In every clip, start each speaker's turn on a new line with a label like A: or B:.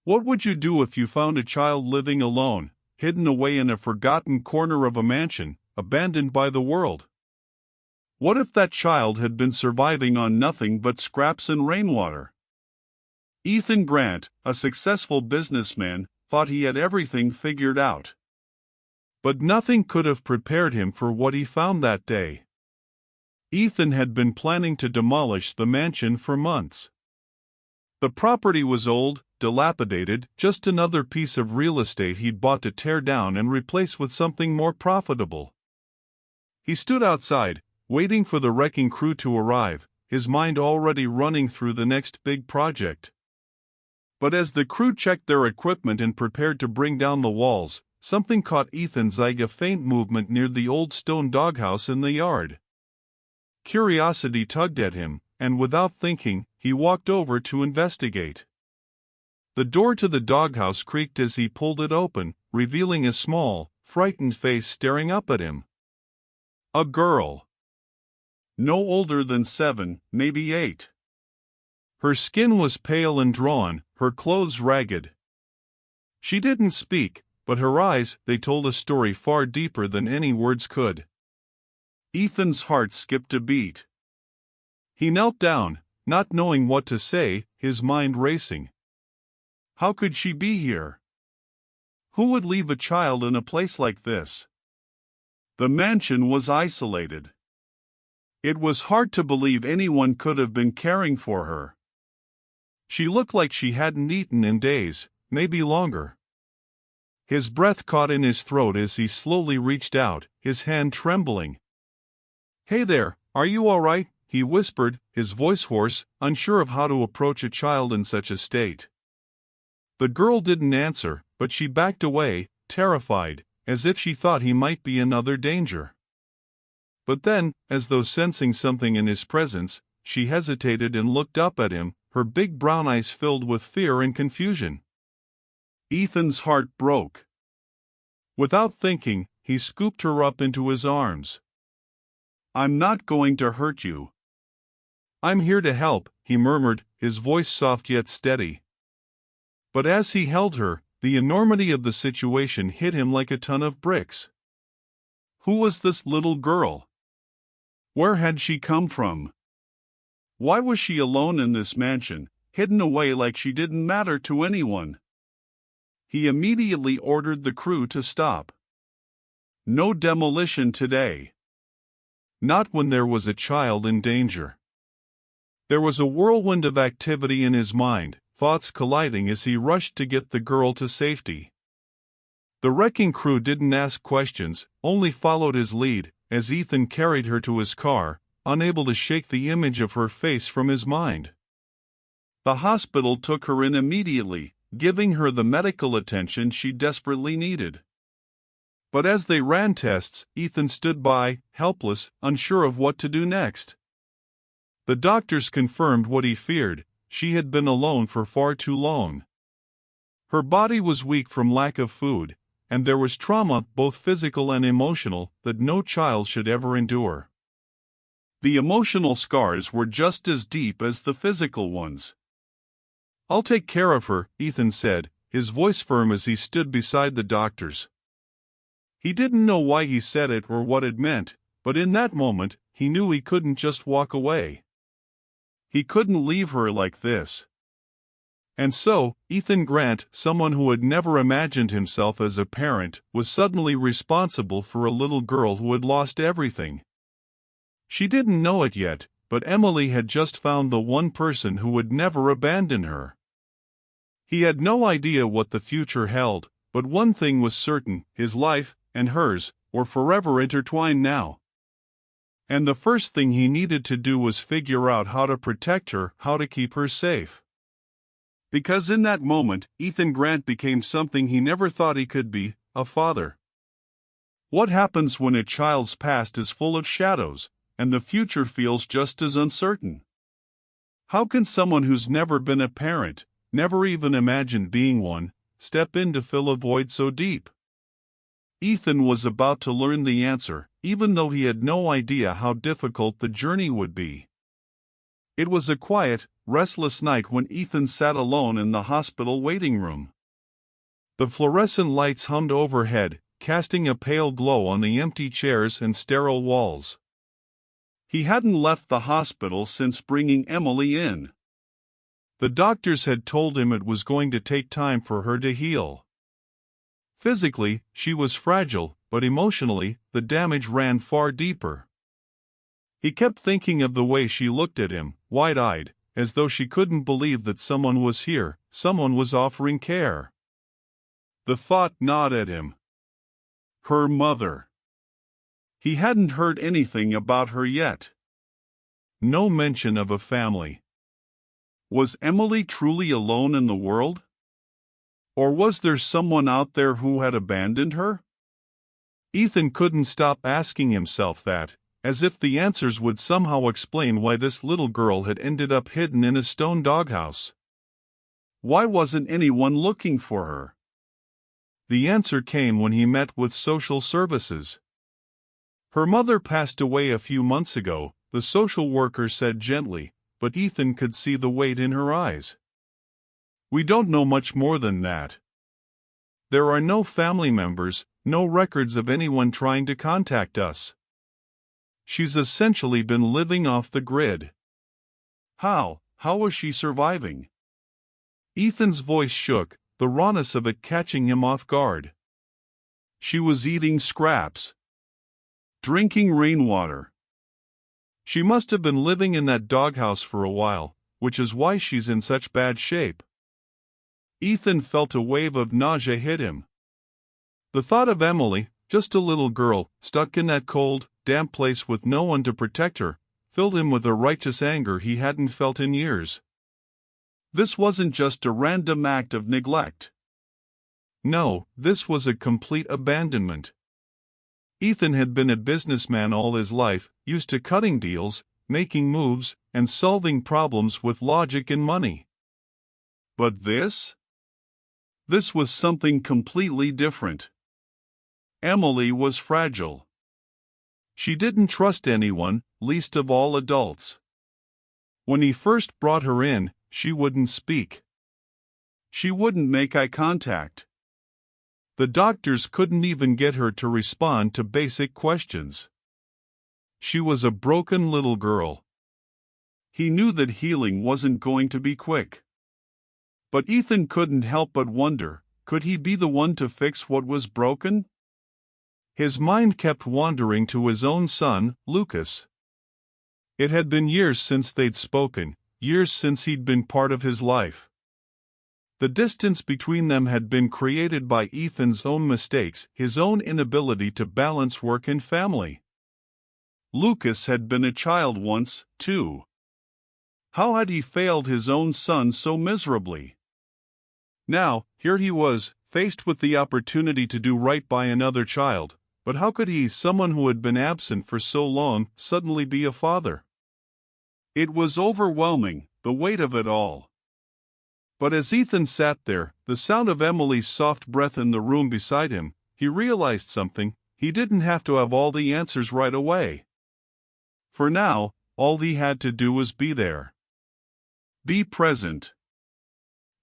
A: What would you do if you found a child living alone, hidden away in a forgotten corner of a mansion, abandoned by the world? What if that child had been surviving on nothing but scraps and rainwater? Ethan Grant, a successful businessman, thought he had everything figured out. But nothing could have prepared him for what he found that day. Ethan had been planning to demolish the mansion for months. The property was old, dilapidated, just another piece of real estate he'd bought to tear down and replace with something more profitable. He stood outside, waiting for the wrecking crew to arrive, his mind already running through the next big project. But as the crew checked their equipment and prepared to bring down the walls, something caught Ethan's eye: a faint movement near the old stone doghouse in the yard. Curiosity tugged at him, and without thinking, he walked over to investigate. The door to the doghouse creaked as he pulled it open, revealing a small, frightened face staring up at him. A girl. No older than 7, maybe 8. Her skin was pale and drawn, her clothes ragged. She didn't speak, but her eyes, they told a story far deeper than any words could. Ethan's heart skipped a beat. He knelt down, not knowing what to say, his mind racing. How could she be here? Who would leave a child in a place like this? The mansion was isolated. It was hard to believe anyone could have been caring for her. She looked like she hadn't eaten in days, maybe longer. His breath caught in his throat as he slowly reached out, his hand trembling. "Hey there, are you all right?" he whispered, his voice hoarse, unsure of how to approach a child in such a state. The girl didn't answer, but she backed away, terrified, as if she thought he might be in other danger. But then, as though sensing something in his presence, she hesitated and looked up at him, her big brown eyes filled with fear and confusion. Ethan's heart broke. Without thinking, he scooped her up into his arms. "I'm not going to hurt you. I'm here to help," he murmured, his voice soft yet steady. But as he held her, the enormity of the situation hit him like a ton of bricks. Who was this little girl? Where had she come from? Why was she alone in this mansion, hidden away like she didn't matter to anyone? He immediately ordered the crew to stop. No demolition today. Not when there was a child in danger. There was a whirlwind of activity in his mind, thoughts colliding as he rushed to get the girl to safety. The wrecking crew didn't ask questions, only followed his lead, as Ethan carried her to his car, unable to shake the image of her face from his mind. The hospital took her in immediately, giving her the medical attention she desperately needed. But as they ran tests, Ethan stood by, helpless, unsure of what to do next. The doctors confirmed what he feared: she had been alone for far too long. Her body was weak from lack of food, and there was trauma, both physical and emotional, that no child should ever endure. The emotional scars were just as deep as the physical ones. "I'll take care of her," Ethan said, his voice firm as he stood beside the doctors. He didn't know why he said it or what it meant, but in that moment, he knew he couldn't just walk away. He couldn't leave her like this. And so, Ethan Grant, someone who had never imagined himself as a parent, was suddenly responsible for a little girl who had lost everything. She didn't know it yet, but Emily had just found the one person who would never abandon her. He had no idea what the future held, but one thing was certain: his life, and hers, were forever intertwined now. And the first thing he needed to do was figure out how to protect her, how to keep her safe. Because in that moment, Ethan Grant became something he never thought he could be: a father. What happens when a child's past is full of shadows, and the future feels just as uncertain? How can someone who's never been a parent, never even imagined being one, step in to fill a void so deep? Ethan was about to learn the answer, even though he had no idea how difficult the journey would be. It was a quiet, restless night when Ethan sat alone in the hospital waiting room. The fluorescent lights hummed overhead, casting a pale glow on the empty chairs and sterile walls. He hadn't left the hospital since bringing Emily in. The doctors had told him it was going to take time for her to heal. Physically, she was fragile, but emotionally, the damage ran far deeper. He kept thinking of the way she looked at him, wide-eyed, as though she couldn't believe that someone was here, someone was offering care. The thought gnawed at him. Her mother. He hadn't heard anything about her yet. No mention of a family. Was Emily truly alone in the world? Or was there someone out there who had abandoned her? Ethan couldn't stop asking himself that, as if the answers would somehow explain why this little girl had ended up hidden in a stone doghouse. Why wasn't anyone looking for her? The answer came when he met with social services. Her mother passed away a few months ago, the social worker said gently, but Ethan could see the weight in her eyes. We don't know much more than that. There are no family members, no records of anyone trying to contact us. She's essentially been living off the grid. How was she surviving? Ethan's voice shook, the rawness of it catching him off guard. She was eating scraps. Drinking rainwater. She must have been living in that doghouse for a while, which is why she's in such bad shape. Ethan felt a wave of nausea hit him. The thought of Emily, just a little girl, stuck in that cold, damp place with no one to protect her, filled him with a righteous anger he hadn't felt in years. This wasn't just a random act of neglect. No, this was a complete abandonment. Ethan had been a businessman all his life, used to cutting deals, making moves, and solving problems with logic and money. But this? This was something completely different. Emily was fragile. She didn't trust anyone, least of all adults. When he first brought her in, she wouldn't speak. She wouldn't make eye contact. The doctors couldn't even get her to respond to basic questions. She was a broken little girl. He knew that healing wasn't going to be quick. But Ethan couldn't help but wonder, could he be the one to fix what was broken? His mind kept wandering to his own son, Lucas. It had been years since they'd spoken, years since he'd been part of his life. The distance between them had been created by Ethan's own mistakes, his own inability to balance work and family. Lucas had been a child once, too. How had he failed his own son so miserably? Now, here he was, faced with the opportunity to do right by another child, but how could he, someone who had been absent for so long, suddenly be a father? It was overwhelming, the weight of it all. But as Ethan sat there, the sound of Emily's soft breath in the room beside him, he realized something: he didn't have to have all the answers right away. For now, all he had to do was be there. Be present.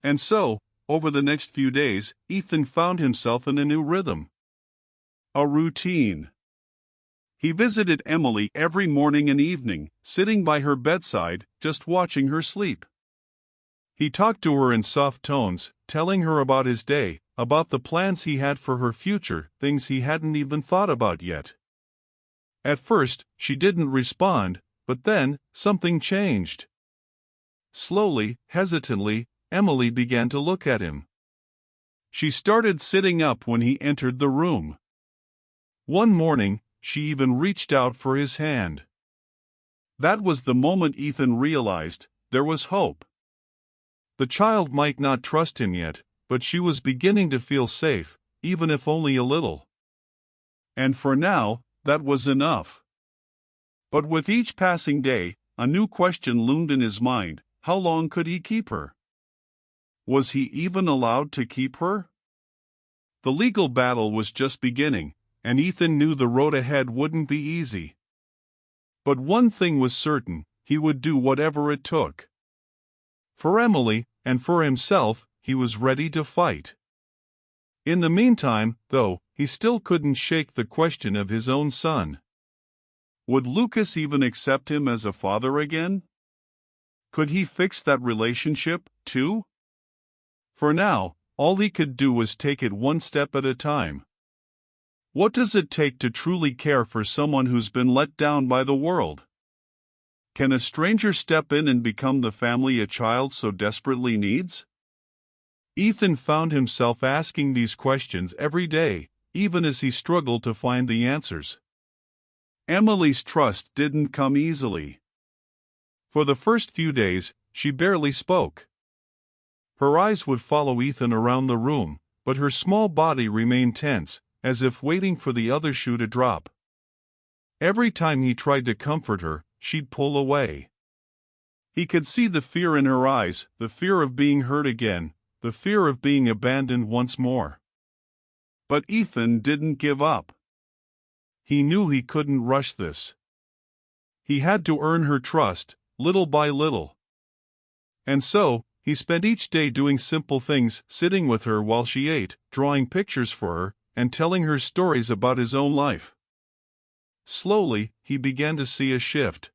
A: And so, over the next few days, Ethan found himself in a new rhythm. A routine. He visited Emily every morning and evening, sitting by her bedside, just watching her sleep. He talked to her in soft tones, telling her about his day, about the plans he had for her future, things he hadn't even thought about yet. At first, she didn't respond, but then, something changed. Slowly, hesitantly, Emily began to look at him. She started sitting up when he entered the room. One morning, she even reached out for his hand. That was the moment Ethan realized there was hope. The child might not trust him yet, but she was beginning to feel safe, even if only a little. And for now, that was enough. But with each passing day, a new question loomed in his mind: how long could he keep her? Was he even allowed to keep her? The legal battle was just beginning, and Ethan knew the road ahead wouldn't be easy. But one thing was certain: he would do whatever it took. For Emily, and for himself, he was ready to fight. In the meantime, though, he still couldn't shake the question of his own son. Would Lucas even accept him as a father again? Could he fix that relationship, too? For now, all he could do was take it one step at a time. What does it take to truly care for someone who's been let down by the world? Can a stranger step in and become the family a child so desperately needs? Ethan found himself asking these questions every day, even as he struggled to find the answers. Emily's trust didn't come easily. For the first few days, she barely spoke. Her eyes would follow Ethan around the room, but her small body remained tense, as if waiting for the other shoe to drop. Every time he tried to comfort her, she'd pull away. He could see the fear in her eyes, the fear of being hurt again, the fear of being abandoned once more. But Ethan didn't give up. He knew he couldn't rush this. He had to earn her trust, little by little. And so, he spent each day doing simple things, sitting with her while she ate, drawing pictures for her, and telling her stories about his own life. Slowly, he began to see a shift.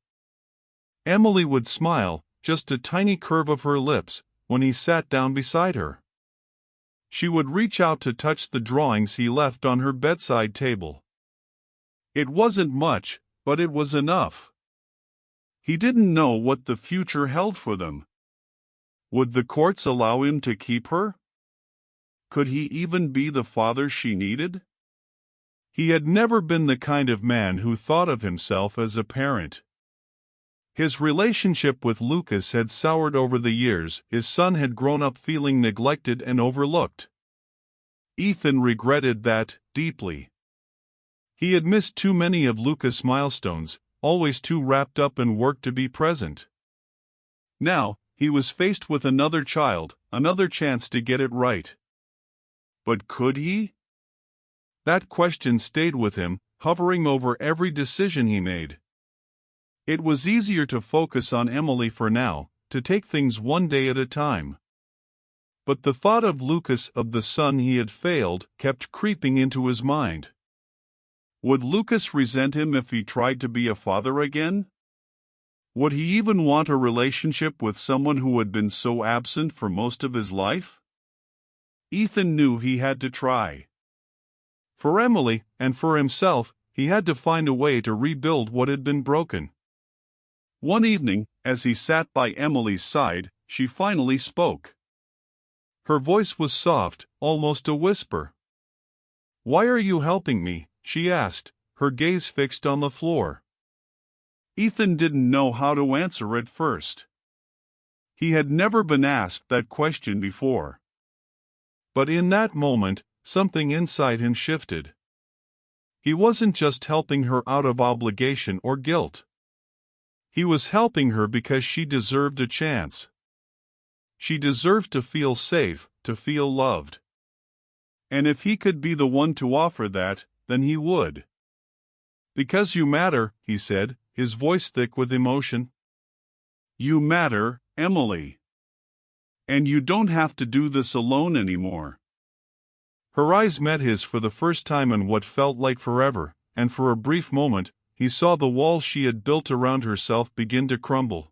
A: Emily would smile, just a tiny curve of her lips, when he sat down beside her. She would reach out to touch the drawings he left on her bedside table. It wasn't much, but it was enough. He didn't know what the future held for them. Would the courts allow him to keep her? Could he even be the father she needed? He had never been the kind of man who thought of himself as a parent. His relationship with Lucas had soured over the years. His son had grown up feeling neglected and overlooked. Ethan regretted that, deeply. He had missed too many of Lucas' milestones, always too wrapped up in work to be present. Now, he was faced with another child, another chance to get it right. But could he? That question stayed with him, hovering over every decision he made. It was easier to focus on Emily for now, to take things one day at a time. But the thought of Lucas, of the son he had failed, kept creeping into his mind. Would Lucas resent him if he tried to be a father again? Would he even want a relationship with someone who had been so absent for most of his life? Ethan knew he had to try. For Emily, and for himself, he had to find a way to rebuild what had been broken. One evening, as he sat by Emily's side, she finally spoke. Her voice was soft, almost a whisper. "Why are you helping me?" she asked, her gaze fixed on the floor. Ethan didn't know how to answer at first. He had never been asked that question before. But in that moment, something inside him shifted. He wasn't just helping her out of obligation or guilt. He was helping her because she deserved a chance. She deserved to feel safe, to feel loved. And if he could be the one to offer that, then he would. "Because you matter," he said, his voice thick with emotion. "You matter, Emily. And you don't have to do this alone anymore." Her eyes met his for the first time in what felt like forever, and for a brief moment, he saw the walls she had built around herself begin to crumble.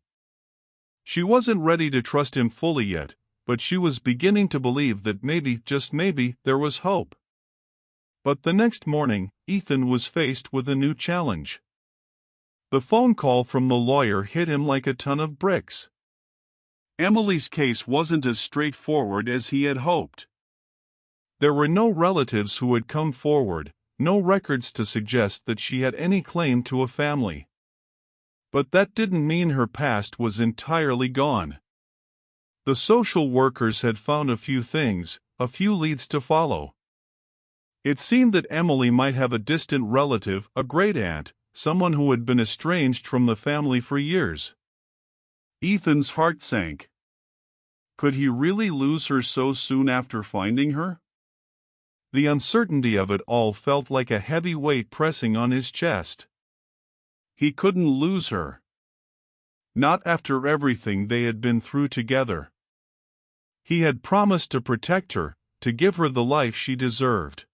A: She wasn't ready to trust him fully yet, but she was beginning to believe that maybe, just maybe, there was hope. But the next morning, Ethan was faced with a new challenge. The phone call from the lawyer hit him like a ton of bricks. Emily's case wasn't as straightforward as he had hoped. There were no relatives who had come forward, no records to suggest that she had any claim to a family. But that didn't mean her past was entirely gone. The social workers had found a few things, a few leads to follow. It seemed that Emily might have a distant relative, a great-aunt, someone who had been estranged from the family for years. Ethan's heart sank. Could he really lose her so soon after finding her? The uncertainty of it all felt like a heavy weight pressing on his chest. He couldn't lose her. Not after everything they had been through together. He had promised to protect her, to give her the life she deserved.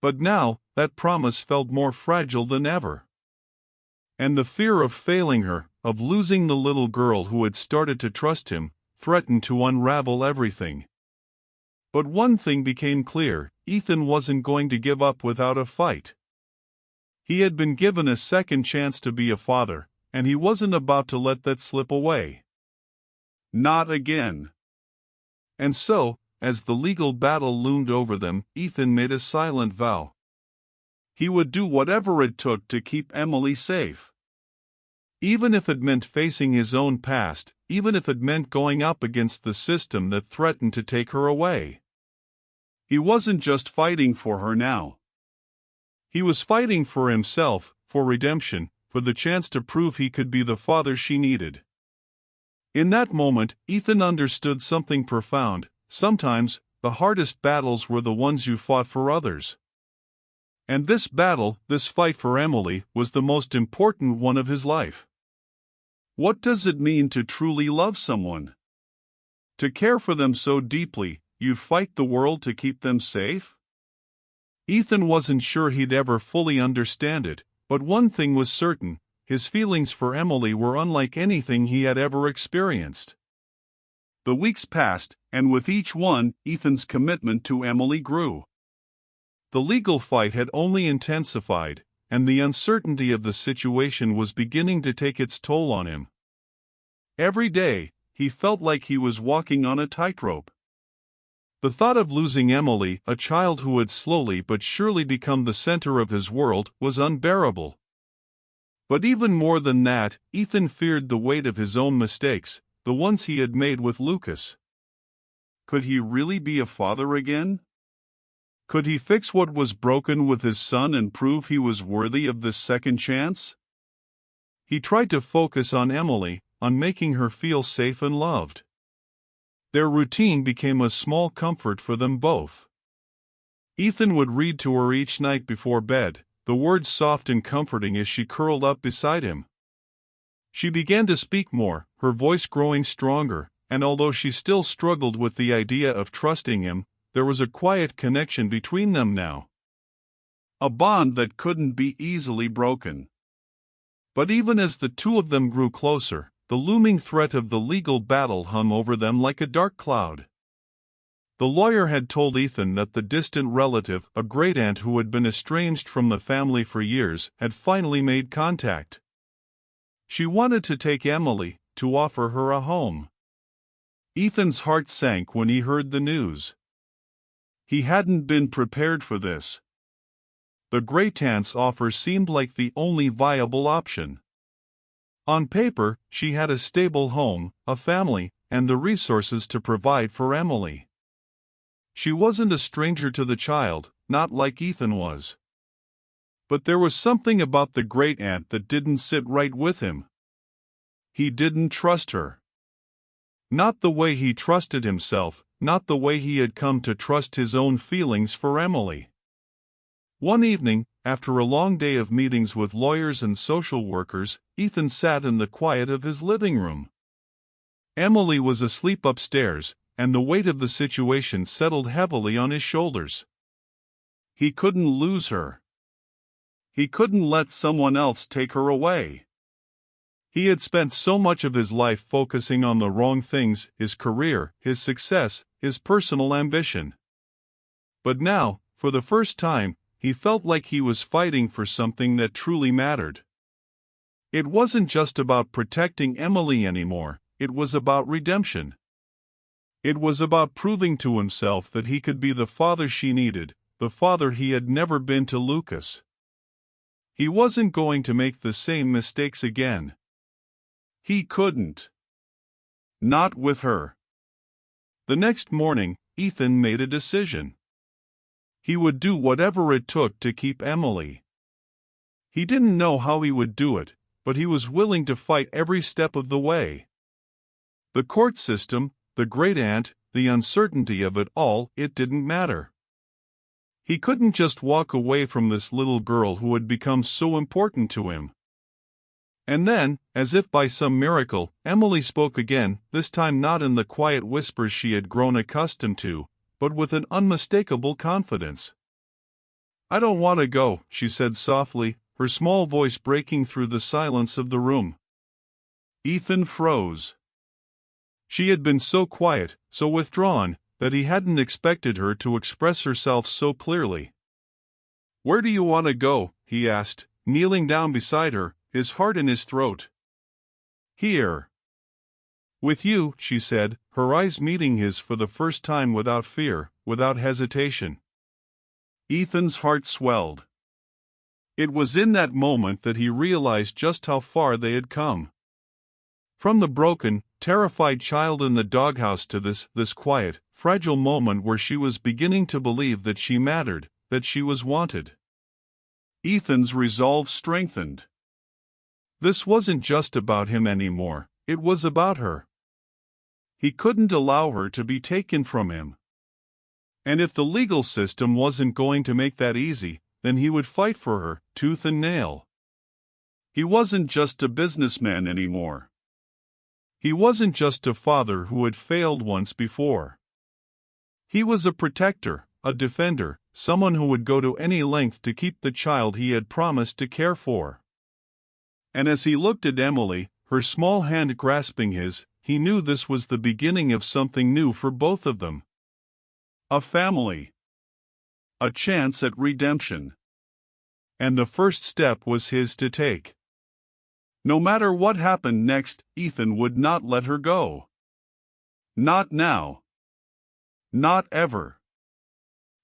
A: But now, that promise felt more fragile than ever. And the fear of failing her, of losing the little girl who had started to trust him, threatened to unravel everything. But one thing became clear: Ethan wasn't going to give up without a fight. He had been given a second chance to be a father, and he wasn't about to let that slip away. Not again. And so, as the legal battle loomed over them, Ethan made a silent vow. He would do whatever it took to keep Emily safe. Even if it meant facing his own past, even if it meant going up against the system that threatened to take her away. He wasn't just fighting for her now. He was fighting for himself, for redemption, for the chance to prove he could be the father she needed. In that moment, Ethan understood something profound. Sometimes, the hardest battles were the ones you fought for others. And this battle, this fight for Emily, was the most important one of his life. What does it mean to truly love someone? To care for them so deeply, you fight the world to keep them safe? Ethan wasn't sure he'd ever fully understand it, but one thing was certain: his feelings for Emily were unlike anything he had ever experienced. The weeks passed, and with each one, Ethan's commitment to Emily grew. The legal fight had only intensified, and the uncertainty of the situation was beginning to take its toll on him. Every day, he felt like he was walking on a tightrope. The thought of losing Emily, a child who had slowly but surely become the center of his world, was unbearable. But even more than that, Ethan feared the weight of his own mistakes, the ones he had made with Lucas. Could he really be a father again? Could he fix what was broken with his son and prove he was worthy of this second chance? He tried to focus on Emily, on making her feel safe and loved. Their routine became a small comfort for them both. Ethan would read to her each night before bed, the words soft and comforting as she curled up beside him. She began to speak more, her voice growing stronger, and although she still struggled with the idea of trusting him, there was a quiet connection between them now. A bond that couldn't be easily broken. But even as the two of them grew closer, the looming threat of the legal battle hung over them like a dark cloud. The lawyer had told Ethan that the distant relative, a great-aunt who had been estranged from the family for years, had finally made contact. She wanted to take Emily, to offer her a home. Ethan's heart sank when he heard the news. He hadn't been prepared for this. The great-aunt's offer seemed like the only viable option. On paper, she had a stable home, a family, and the resources to provide for Emily. She wasn't a stranger to the child, not like Ethan was. But there was something about the great-aunt that didn't sit right with him. He didn't trust her. Not the way he trusted himself, not the way he had come to trust his own feelings for Emily. One evening, after a long day of meetings with lawyers and social workers, Ethan sat in the quiet of his living room. Emily was asleep upstairs, and the weight of the situation settled heavily on his shoulders. He couldn't lose her. He couldn't let someone else take her away. He had spent so much of his life focusing on the wrong things: his career, his success, his personal ambition. But now, for the first time, he felt like he was fighting for something that truly mattered. It wasn't just about protecting Emily anymore, it was about redemption. It was about proving to himself that he could be the father she needed, the father he had never been to Lucas. He wasn't going to make the same mistakes again. He couldn't. Not with her. The next morning, Ethan made a decision. He would do whatever it took to keep Emily. He didn't know how he would do it, but he was willing to fight every step of the way. The court system, the great-aunt, the uncertainty of it all, it didn't matter. He couldn't just walk away from this little girl who had become so important to him. And then, as if by some miracle, Emily spoke again, this time not in the quiet whispers she had grown accustomed to, but with an unmistakable confidence. "I don't want to go," she said softly, her small voice breaking through the silence of the room. Ethan froze. She had been so quiet, so withdrawn, that he hadn't expected her to express herself so clearly. "Where do you want to go?" he asked, kneeling down beside her, his heart in his throat. "Here." "With you," she said, her eyes meeting his for the first time without fear, without hesitation. Ethan's heart swelled. It was in that moment that he realized just how far they had come. From the broken, terrified child in the doghouse to this quiet, fragile moment where she was beginning to believe that she mattered, that she was wanted. Ethan's resolve strengthened. This wasn't just about him anymore, it was about her. He couldn't allow her to be taken from him. And if the legal system wasn't going to make that easy, then he would fight for her, tooth and nail. He wasn't just a businessman anymore. He wasn't just a father who had failed once before. He was a protector, a defender, someone who would go to any length to keep the child he had promised to care for. And as he looked at Emily, her small hand grasping his, he knew this was the beginning of something new for both of them. A family. A chance at redemption. And the first step was his to take. No matter what happened next, Ethan would not let her go. Not now. Not ever.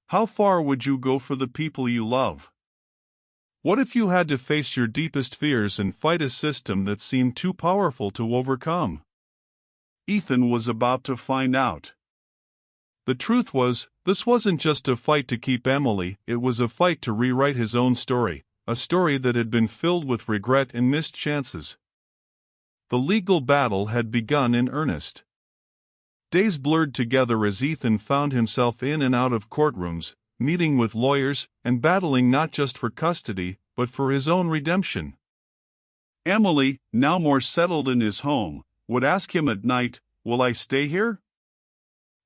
A: How far would you go for the people you love? What if you had to face your deepest fears and fight a system that seemed too powerful to overcome? Ethan was about to find out. The truth was, this wasn't just a fight to keep Emily, it was a fight to rewrite his own story, a story that had been filled with regret and missed chances. The legal battle had begun in earnest. Days blurred together as Ethan found himself in and out of courtrooms, meeting with lawyers, and battling not just for custody, but for his own redemption. Emily, now more settled in his home, would ask him at night, "Will I stay here?"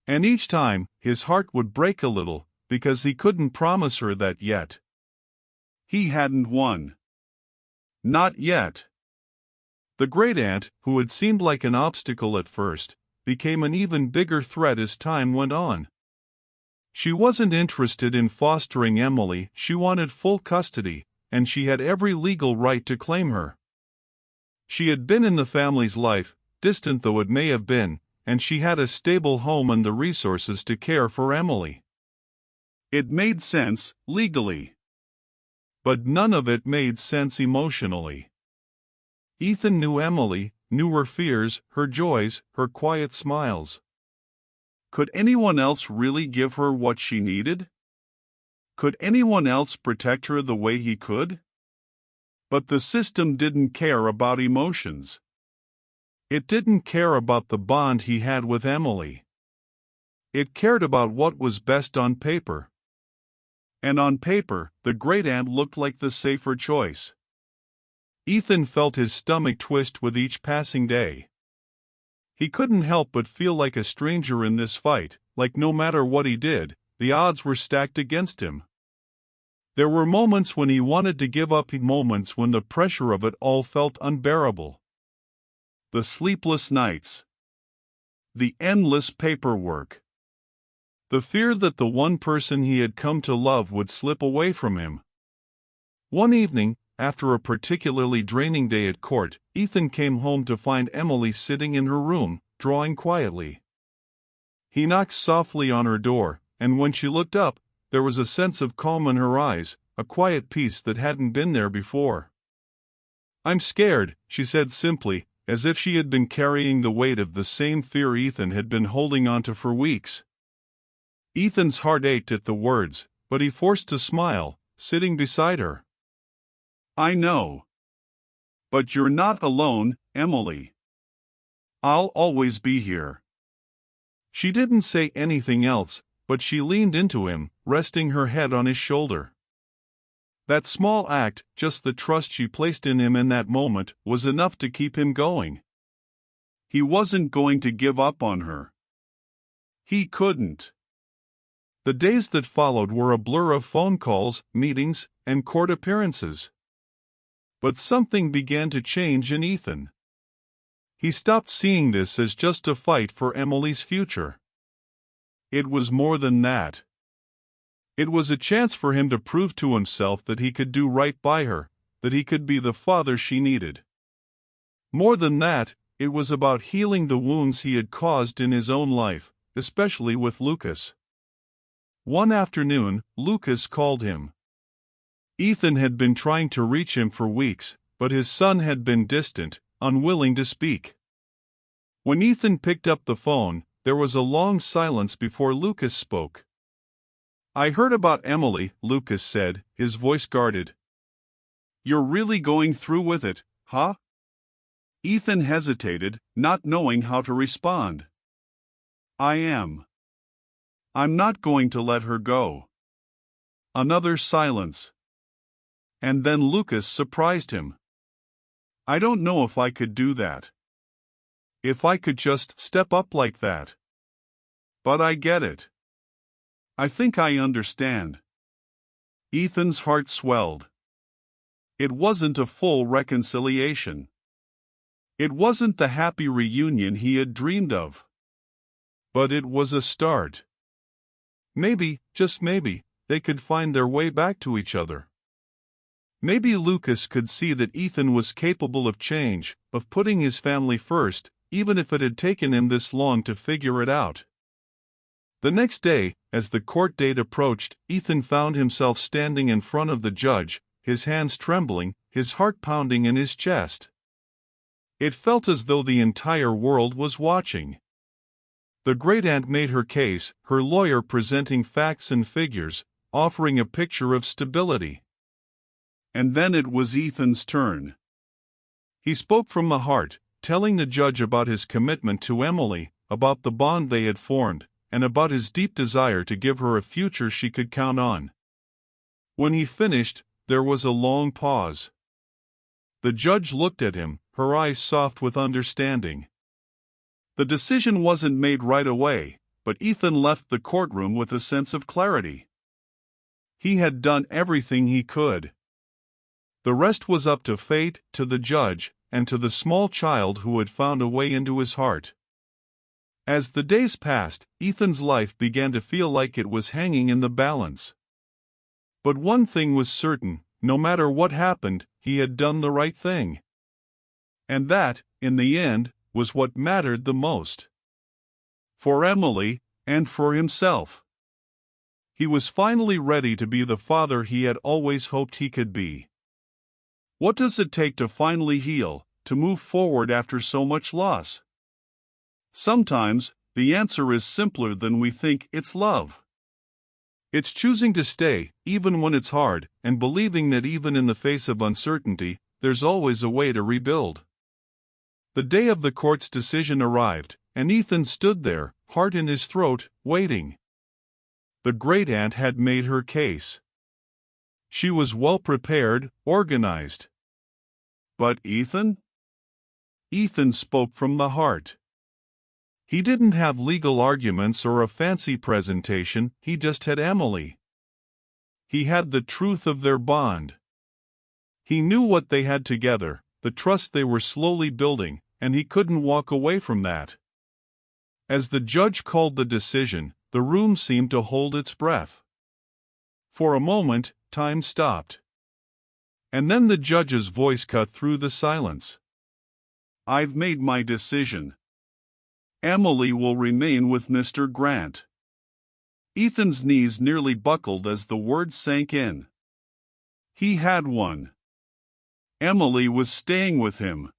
A: And each time, his heart would break a little, because he couldn't promise her that yet. He hadn't won. Not yet. The great-aunt, who had seemed like an obstacle at first, became an even bigger threat as time went on. She wasn't interested in fostering Emily, she wanted full custody, and she had every legal right to claim her. She had been in the family's life, distant though it may have been, and she had a stable home and the resources to care for Emily. It made sense, legally. But none of it made sense emotionally. Ethan knew Emily, knew her fears, her joys, her quiet smiles. Could anyone else really give her what she needed? Could anyone else protect her the way he could? But the system didn't care about emotions. It didn't care about the bond he had with Emily. It cared about what was best on paper. And on paper, the great-aunt looked like the safer choice. Ethan felt his stomach twist with each passing day. He couldn't help but feel like a stranger in this fight, like no matter what he did, the odds were stacked against him. There were moments when he wanted to give up, moments when the pressure of it all felt unbearable. The sleepless nights. The endless paperwork. The fear that the one person he had come to love would slip away from him. One evening, after a particularly draining day at court, Ethan came home to find Emily sitting in her room, drawing quietly. He knocked softly on her door, and when she looked up, there was a sense of calm in her eyes, a quiet peace that hadn't been there before. "I'm scared," she said simply, as if she had been carrying the weight of the same fear Ethan had been holding onto for weeks. Ethan's heart ached at the words, but he forced a smile, sitting beside her. "I know. But you're not alone, Emily. I'll always be here." She didn't say anything else, but she leaned into him, resting her head on his shoulder. That small act, just the trust she placed in him in that moment, was enough to keep him going. He wasn't going to give up on her. He couldn't. The days that followed were a blur of phone calls, meetings, and court appearances. But something began to change in Ethan. He stopped seeing this as just a fight for Emily's future. It was more than that. It was a chance for him to prove to himself that he could do right by her, that he could be the father she needed. More than that, it was about healing the wounds he had caused in his own life, especially with Lucas. One afternoon, Lucas called him. Ethan had been trying to reach him for weeks, but his son had been distant, unwilling to speak. When Ethan picked up the phone, there was a long silence before Lucas spoke. "I heard about Emily," Lucas said, his voice guarded. "You're really going through with it, huh?" Ethan hesitated, not knowing how to respond. "I am. I'm not going to let her go." Another silence. And then Lucas surprised him. "I don't know if I could do that. If I could just step up like that. But I get it. I think I understand." Ethan's heart swelled. It wasn't a full reconciliation. It wasn't the happy reunion he had dreamed of. But it was a start. Maybe, just maybe, they could find their way back to each other. Maybe Lucas could see that Ethan was capable of change, of putting his family first, even if it had taken him this long to figure it out. The next day, as the court date approached, Ethan found himself standing in front of the judge, his hands trembling, his heart pounding in his chest. It felt as though the entire world was watching. The great-aunt made her case, her lawyer presenting facts and figures, offering a picture of stability. And then it was Ethan's turn. He spoke from the heart, telling the judge about his commitment to Emily, about the bond they had formed, and about his deep desire to give her a future she could count on. When he finished, there was a long pause. The judge looked at him, her eyes soft with understanding. The decision wasn't made right away, but Ethan left the courtroom with a sense of clarity. He had done everything he could. The rest was up to fate, to the judge, and to the small child who had found a way into his heart. As the days passed, Ethan's life began to feel like it was hanging in the balance. But one thing was certain, no matter what happened, he had done the right thing. And that, in the end, was what mattered the most. For Emily, and for himself. He was finally ready to be the father he had always hoped he could be. What does it take to finally heal, to move forward after so much loss? Sometimes, the answer is simpler than we think. It's love. It's choosing to stay, even when it's hard, and believing that even in the face of uncertainty, there's always a way to rebuild. The day of the court's decision arrived, and Ethan stood there, heart in his throat, waiting. The great-aunt had made her case. She was well prepared, organized. But Ethan? Ethan spoke from the heart. He didn't have legal arguments or a fancy presentation, he just had Emily. He had the truth of their bond. He knew what they had together, the trust they were slowly building, and he couldn't walk away from that. As the judge called the decision, the room seemed to hold its breath. For a moment, time stopped. And then the judge's voice cut through the silence. "I've made my decision. Emily will remain with Mr. Grant." Ethan's knees nearly buckled as the words sank in. He had won. Emily was staying with him.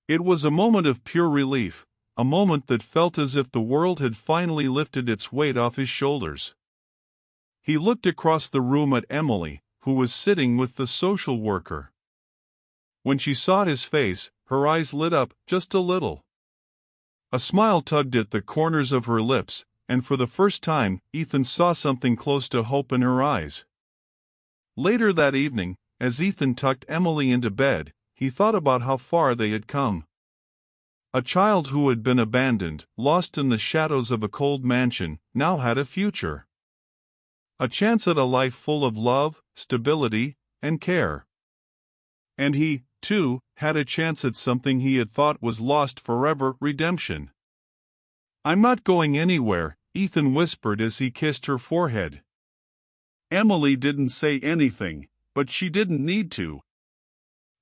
A: It was a moment of pure relief, a moment that felt as if the world had finally lifted its weight off his shoulders. He looked across the room at Emily, who was sitting with the social worker. When she saw his face, her eyes lit up just a little. A smile tugged at the corners of her lips, and for the first time, Ethan saw something close to hope in her eyes. Later that evening, as Ethan tucked Emily into bed, he thought about how far they had come. A child who had been abandoned, lost in the shadows of a cold mansion, now had a future. A chance at a life full of love, stability, and care. And he, too, had a chance at something he had thought was lost forever: redemption. "I'm not going anywhere," Ethan whispered as he kissed her forehead. Emily didn't say anything, but she didn't need to.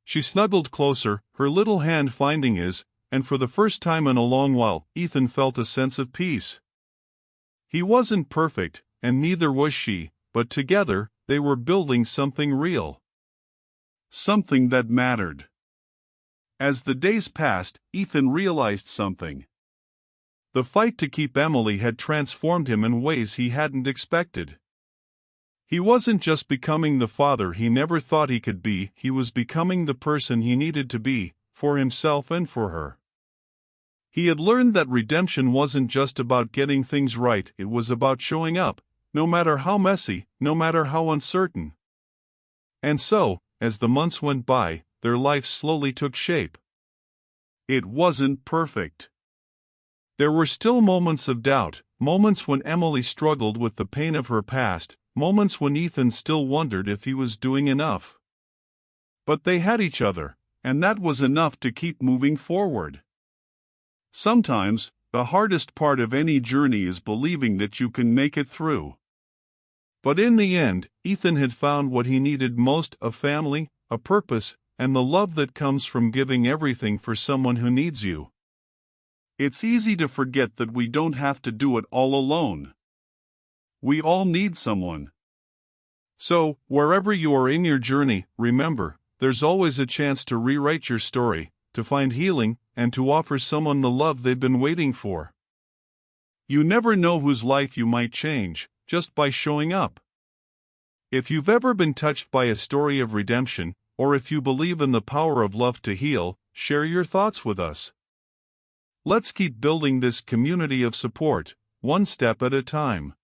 A: She snuggled closer, her little hand finding his, and for the first time in a long while, Ethan felt a sense of peace. He wasn't perfect, and neither was she, but together, they were building something real. Something that mattered. As the days passed, Ethan realized something. The fight to keep Emily had transformed him in ways he hadn't expected. He wasn't just becoming the father he never thought he could be, he was becoming the person he needed to be, for himself and for her. He had learned that redemption wasn't just about getting things right, it was about showing up, no matter how messy, no matter how uncertain. And so, as the months went by, their life slowly took shape. It wasn't perfect. There were still moments of doubt, moments when Emily struggled with the pain of her past, moments when Ethan still wondered if he was doing enough. But they had each other, and that was enough to keep moving forward. Sometimes, the hardest part of any journey is believing that you can make it through. But in the end, Ethan had found what he needed most: a family, a purpose, and the love that comes from giving everything for someone who needs you. It's easy to forget that we don't have to do it all alone. We all need someone. So, wherever you are in your journey, remember, there's always a chance to rewrite your story, to find healing, and to offer someone the love they've been waiting for. You never know whose life you might change, just by showing up. If you've ever been touched by a story of redemption, or if you believe in the power of love to heal, share your thoughts with us. Let's keep building this community of support, one step at a time.